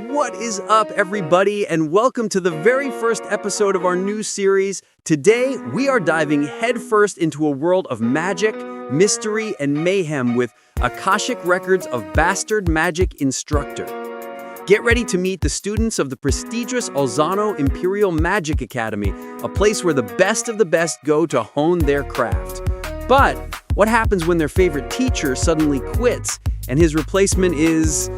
What is up, everybody, and welcome to the very first episode of our new series. Today, we are diving headfirst into a world of magic, mystery, and mayhem with Akashic records of bastard magic Instructor. Get ready to meet the students of the prestigious Alzano Imperial Magic Academy, a place where the best of the best go to hone their craft. But what happens when their favorite teacher suddenly quits and his replacement is,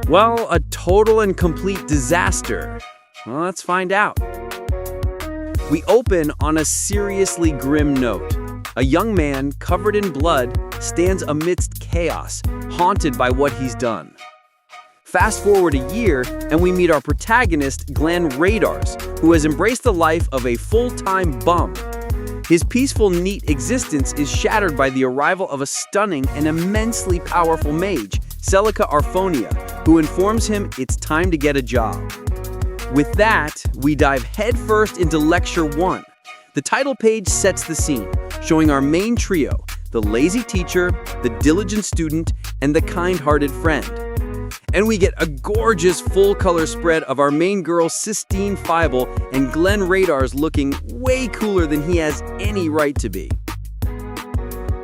well, a total and complete disaster? Well, let's find out. We open on a seriously grim note. A young man covered in blood stands amidst chaos, haunted by what he's done. Fast forward a year, and we meet our protagonist, GlennRadars, who has embraced the life of a full-time bum. His peaceful, neat existence is shattered by the arrival of a stunning and immensely powerful mage, Celica Arphonia, who informs him it's time to get a job. With that, we dive headfirst into Lecture 1. The title page sets the scene, showing our main trio, the lazy teacher, the diligent student, and the kind-hearted friend. And we get a gorgeous full-color spread of our main girl, Sistine Fibel, and GlennRadars looking way cooler than he has any right to be.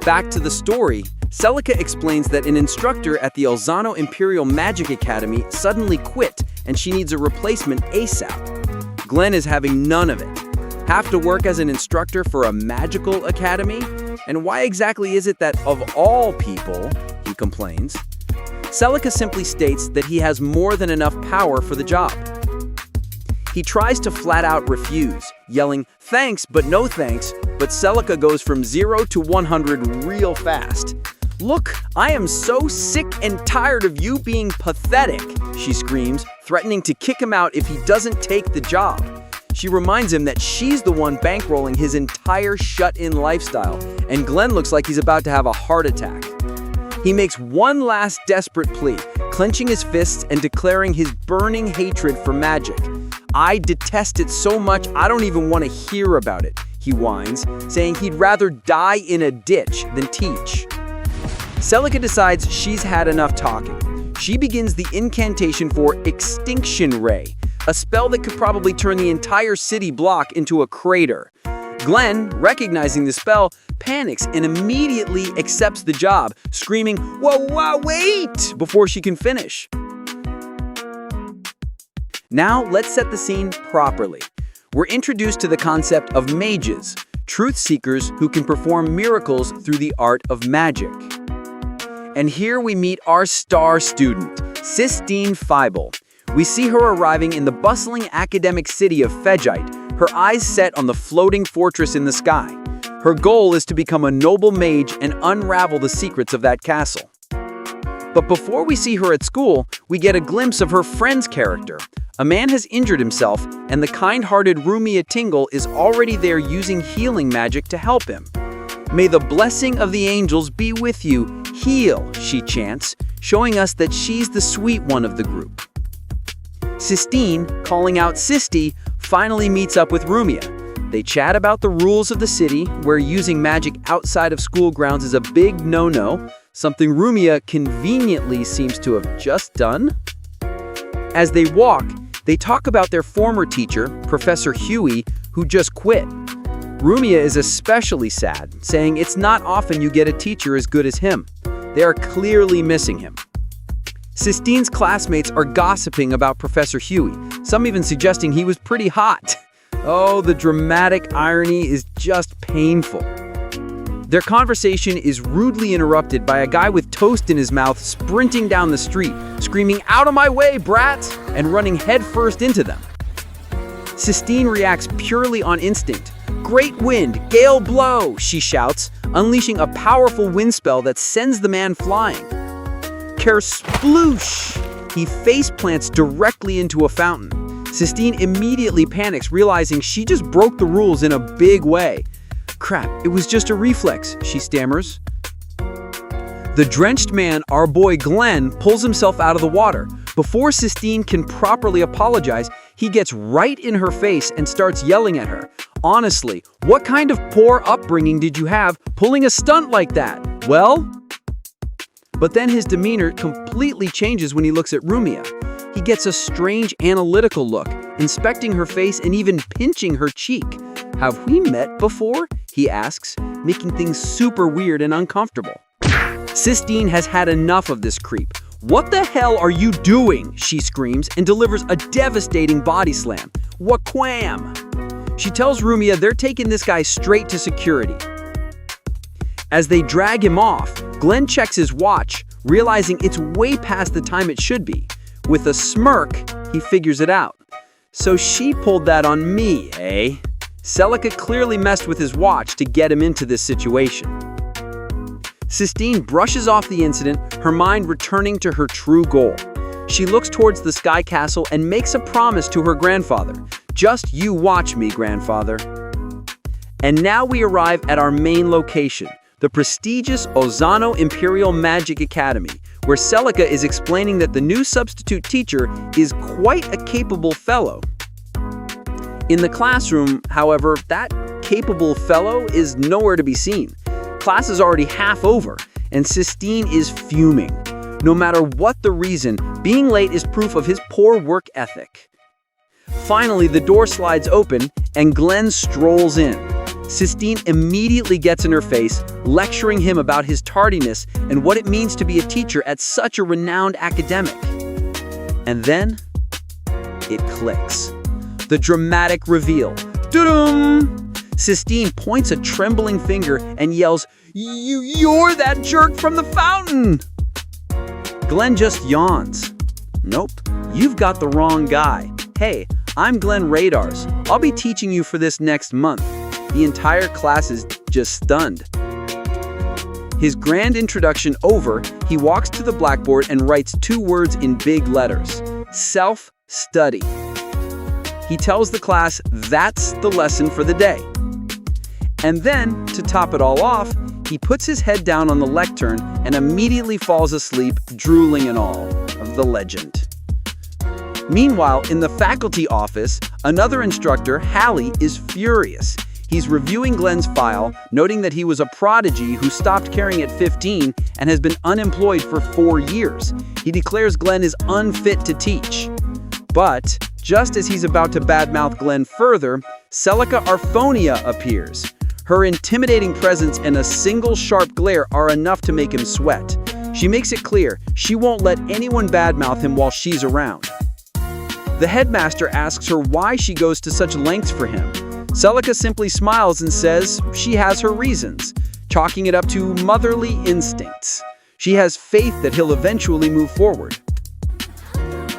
Back to the story, Celica explains that an instructor at the Alzano Imperial Magic Academy suddenly quit and she needs a replacement ASAP. Glenn is having none of it. Have to work as an instructor for a magical academy? And why exactly is it that of all people, he complains? Celica simply states that he has more than enough power for the job. He tries to flat out refuse, yelling, "Thanks, but no thanks," but Celica goes from 0 to 100 real fast. "Look, I am so sick and tired of you being pathetic," she screams, threatening to kick him out if he doesn't take the job. She reminds him that she's the one bankrolling his entire shut-in lifestyle, and Glenn looks like he's about to have a heart attack. He makes one last desperate plea, clenching his fists and declaring his burning hatred for magic. "I detest it so much I don't even want to hear about it," he whines, saying he'd rather die in a ditch than teach. Celica decides she's had enough talking. She begins the incantation for Extinction Ray, a spell that could probably turn the entire city block into a crater. Glenn, recognizing the spell, panics and immediately accepts the job, screaming, "Whoa, wait!" before she can finish. Now, let's set the scene properly. We're introduced to the concept of mages, truth seekers who can perform miracles through the art of magic. And here we meet our star student, Sistine Fibel. We see her arriving in the bustling academic city of Fegite, her eyes set on the floating fortress in the sky. Her goal is to become a noble mage and unravel the secrets of that castle. But before we see her at school, we get a glimpse of her friend's character. A man has injured himself, and the kind-hearted Rumia Tingle is already there using healing magic to help him. "May the blessing of the angels be with you. Heal," she chants, showing us that she's the sweet one of the group. Sistine, calling out Sisti, finally meets up with Rumia. They chat about the rules of the city, where using magic outside of school grounds is a big no-no, something Rumia conveniently seems to have just done. As they walk, they talk about their former teacher, Professor Huey, who just quit. Rumia is especially sad, saying it's not often you get a teacher as good as him. They are clearly missing him. Sistine's classmates are gossiping about Professor Huey, some even suggesting he was pretty hot. Oh, the dramatic irony is just painful. Their conversation is rudely interrupted by a guy with toast in his mouth sprinting down the street, screaming, "Out of my way, brats!" and running headfirst into them. Sistine reacts purely on instinct. "Great wind, gale blow," she shouts, unleashing a powerful wind spell that sends the man flying. Kersploosh! He face plants directly into a fountain. Sistine immediately panics, realizing she just broke the rules in a big way. "Crap, it was just a reflex," she stammers. The drenched man, our boy Glenn, pulls himself out of the water. Before Sistine can properly apologize, he gets right in her face and starts yelling at her. "Honestly, what kind of poor upbringing did you have pulling a stunt like that? Well?" But then his demeanor completely changes when he looks at Rumia. he gets a strange analytical look, inspecting her face and even pinching her cheek. "Have we met before?" he asks, making things super weird and uncomfortable. Sistine has had enough of this creep. "What the hell are you doing?" she screams and delivers a devastating body slam. Wham! She tells Rumia they're taking this guy straight to security. As they drag him off, Glenn checks his watch, realizing it's way past the time it should be. With a smirk, he figures it out. "So she pulled that on me, eh?" Celica clearly messed with his watch to get him into this situation. Sistine brushes off the incident, her mind returning to her true goal. She looks towards the Sky Castle and makes a promise to her grandfather. "Just you watch me, grandfather." And now we arrive at our main location, the prestigious Ozano Imperial Magic Academy, where Celica is explaining that the new substitute teacher is quite a capable fellow. In the classroom, however, that capable fellow is nowhere to be seen. Class is already half over, and Sistine is fuming. No matter what the reason, being late is proof of his poor work ethic. Finally, the door slides open, and Glenn strolls in. Sistine immediately gets in her face, lecturing him about his tardiness and what it means to be a teacher at such a renowned academic. And then, it clicks. The dramatic reveal. Doo-dum! Sistine points a trembling finger and yells, You're that jerk from the fountain!" Glenn just yawns. "Nope, you've got the wrong guy. Hey, I'm GlennRadars. I'll be teaching you for this next month." The entire class is just stunned. His grand introduction over, he walks to the blackboard and writes 2 words in big letters: self-study. He tells the class that's the lesson for the day. And then, to top it all off, he puts his head down on the lectern and immediately falls asleep, drooling and all, of the legend. Meanwhile, in the faculty office, another instructor, Hallie, is furious. He's reviewing Glenn's file, noting that he was a prodigy who stopped caring at 15 and has been unemployed for 4 years. He declares Glenn is unfit to teach. But, just as he's about to badmouth Glenn further, Celica Arphonia appears. Her intimidating presence and a single sharp glare are enough to make him sweat. She makes it clear she won't let anyone badmouth him while she's around. The headmaster asks her why she goes to such lengths for him. Celica simply smiles and says she has her reasons, chalking it up to motherly instincts. She has faith that he'll eventually move forward.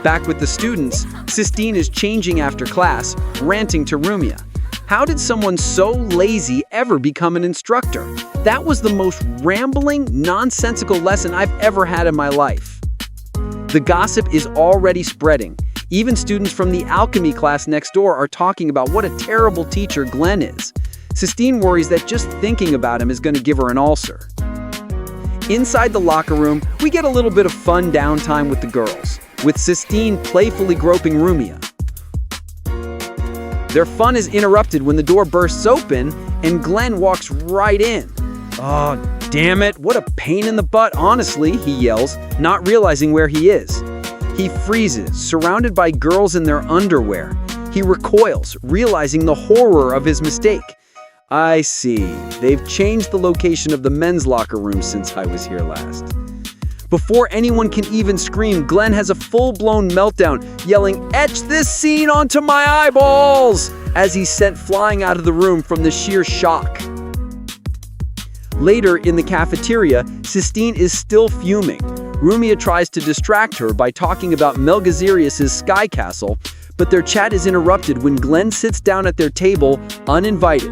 Back with the students, Sistine is changing after class, ranting to Rumia. How did someone so lazy ever become an instructor? That was the most rambling, nonsensical lesson I've ever had in my life. The gossip is already spreading. Even students from the alchemy class next door are talking about what a terrible teacher Glenn is. Sistine worries that just thinking about him is going to give her an ulcer. Inside the locker room, we get a little bit of fun downtime with the girls, with Sistine playfully groping Rumia. Their fun is interrupted when the door bursts open and Glenn walks right in. "Oh, damn it, what a pain in the butt, honestly," he yells, not realizing where he is. He freezes, surrounded by girls in their underwear. He recoils, realizing the horror of his mistake. "I see. They've changed the location of the men's locker room since I was here last." Before anyone can even scream, Glenn has a full-blown meltdown, yelling, "Etch this scene onto my eyeballs!" as he's sent flying out of the room from the sheer shock. Later, in the cafeteria, Sistine is still fuming. Rumia tries to distract her by talking about Melgazerius' Sky Castle, but their chat is interrupted when Glenn sits down at their table, uninvited.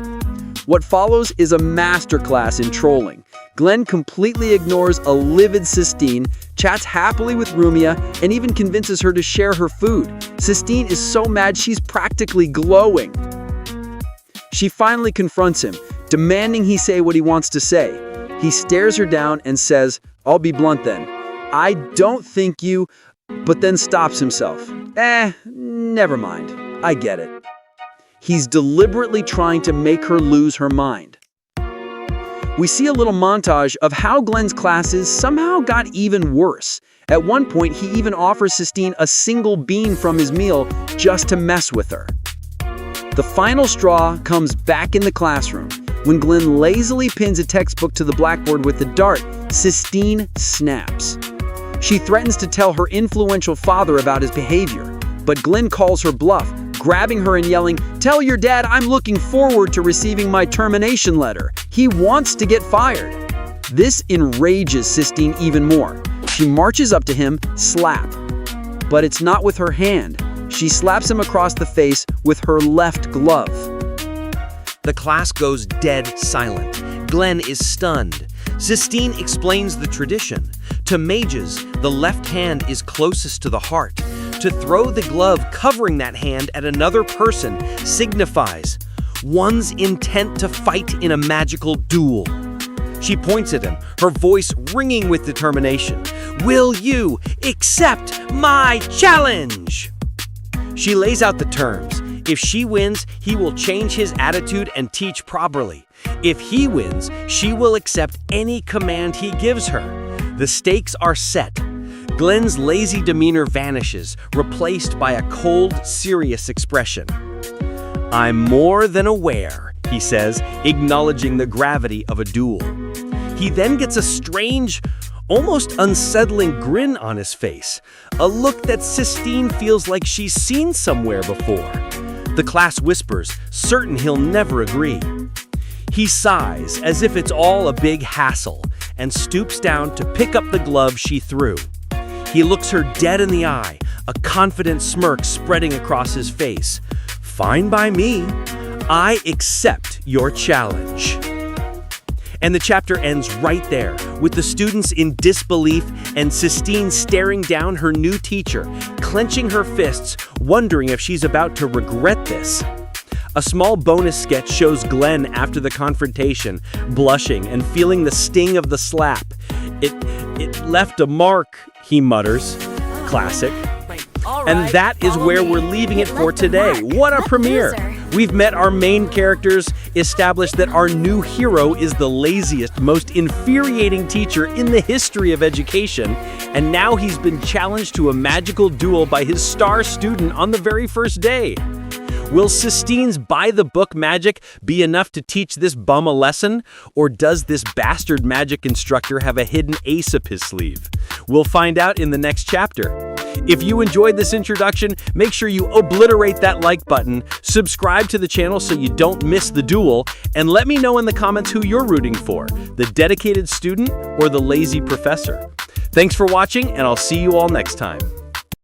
What follows is a masterclass in trolling. Glenn completely ignores a livid Sistine, chats happily with Rumia, and even convinces her to share her food. Sistine is so mad she's practically glowing. She finally confronts him, demanding he say what he wants to say. He stares her down and says, "I'll be blunt then. I don't think you," but then stops himself. Never mind. I get it. He's deliberately trying to make her lose her mind. We see a little montage of how Glenn's classes somehow got even worse, At one point, he even offers Sistine a single bean from his meal just to mess with her. The final straw comes back in the classroom. When Glenn lazily pins a textbook to the blackboard with a dart, Sistine snaps. She threatens to tell her influential father about his behavior, but Glenn calls her bluff, grabbing her and yelling, "Tell your dad I'm looking forward to receiving my termination letter. He wants to get fired." This enrages Sistine even more. She marches up to him, slap. But it's not with her hand. She slaps him across the face with her left glove. The class goes dead silent. Glenn is stunned. Sistine explains the tradition. To mages, the left hand is closest to the heart. To throw the glove covering that hand at another person signifies one's intent to fight in a magical duel. She points at him, her voice ringing with determination. "Will you accept my challenge?" She lays out the terms. If she wins, he will change his attitude and teach properly. If he wins, she will accept any command he gives her. The stakes are set. Glenn's lazy demeanor vanishes, replaced by a cold, serious expression. "I'm more than aware," he says, acknowledging the gravity of a duel. He then gets a strange, almost unsettling grin on his face, a look that Sistine feels like she's seen somewhere before. The class whispers, certain he'll never agree. He sighs, as if it's all a big hassle, and stoops down to pick up the glove she threw. He looks her dead in the eye, a confident smirk spreading across his face. "Fine by me. I accept your challenge." And the chapter ends right there, with the students in disbelief and Sistine staring down her new teacher, clenching her fists, wondering if she's about to regret this. A small bonus sketch shows Glenn after the confrontation, blushing and feeling the sting of the slap. It left a mark, he mutters. Classic. And that is where we're leaving it for today. What a premiere! We've met our main characters, established that our new hero is the laziest, most infuriating teacher in the history of education, and now he's been challenged to a magical duel by his star student on the very first day. Will Sistine's by-the-book magic be enough to teach this bum a lesson? Or does this bastard magic instructor have a hidden ace up his sleeve? We'll find out in the next chapter. If you enjoyed this introduction, make sure you obliterate that like button, subscribe to the channel so you don't miss the duel, and let me know in the comments who you're rooting for, the dedicated student or the lazy professor. Thanks for watching, and I'll see you all next time.